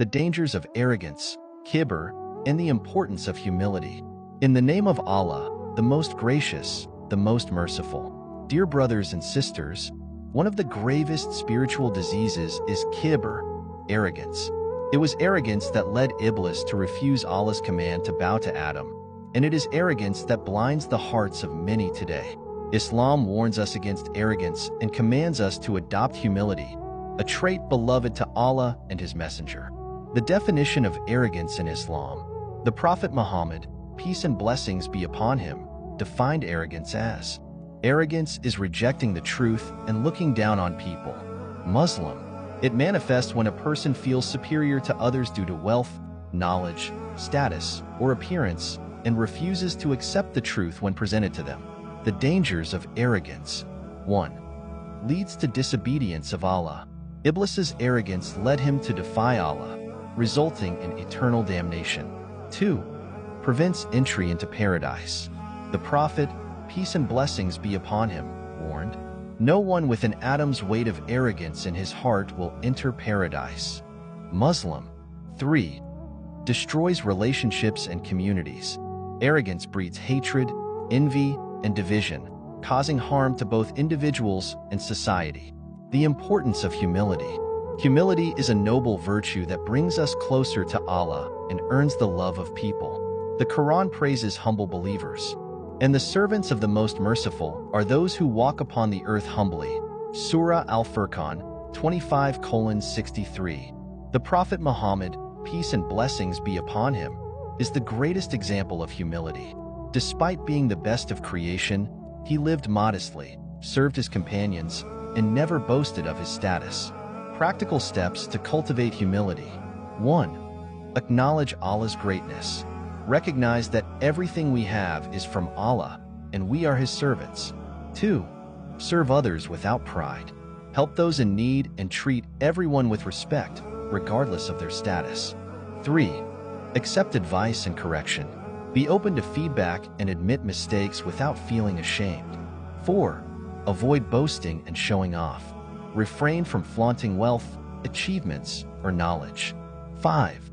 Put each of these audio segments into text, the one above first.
the dangers of arrogance, Kibr, and the importance of humility. In the name of Allah, the most gracious, the most merciful. Dear brothers and sisters, one of the gravest spiritual diseases is Kibr, arrogance. It was arrogance that led Iblis to refuse Allah's command to bow to Adam, and it is arrogance that blinds the hearts of many today. Islam warns us against arrogance and commands us to adopt humility, a trait beloved to Allah and His Messenger. The definition of arrogance in Islam. The Prophet Muhammad, peace and blessings be upon him, defined arrogance as: arrogance is rejecting the truth and looking down on people. Muslim. It manifests when a person feels superior to others due to wealth, knowledge, status, or appearance, and refuses to accept the truth when presented to them. The dangers of arrogance. 1. Leads to disobedience of Allah. Iblis's arrogance led him to defy Allah, resulting in eternal damnation. 2. Prevents entry into paradise. The Prophet, peace and blessings be upon him, warned, no one with an atom's weight of arrogance in his heart will enter paradise. Muslim. 3. Destroys relationships and communities. Arrogance breeds hatred, envy, and division, causing harm to both individuals and society. The importance of humility. Humility is a noble virtue that brings us closer to Allah and earns the love of people. The Quran praises humble believers, and the servants of the Most Merciful are those who walk upon the earth humbly. Surah Al-Furqan 25:63. The Prophet Muhammad, peace and blessings be upon him, is the greatest example of humility. Despite being the best of creation, he lived modestly, served his companions, and never boasted of his status. Practical steps to cultivate humility. 1. Acknowledge Allah's greatness. Recognize that everything we have is from Allah, and we are His servants. 2. Serve others without pride. Help those in need and treat everyone with respect, regardless of their status. 3. Accept advice and correction. Be open to feedback and admit mistakes without feeling ashamed. 4. Avoid boasting and showing off. Refrain from flaunting wealth, achievements, or knowledge. 5.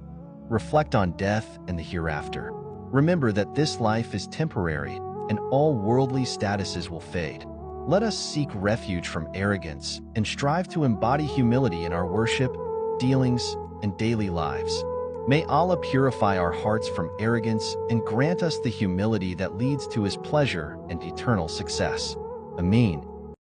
Reflect on death and the hereafter. Remember that this life is temporary and all worldly statuses will fade. Let us seek refuge from arrogance and strive to embody humility in our worship, dealings, and daily lives. May Allah purify our hearts from arrogance and grant us the humility that leads to His pleasure and eternal success. Ameen.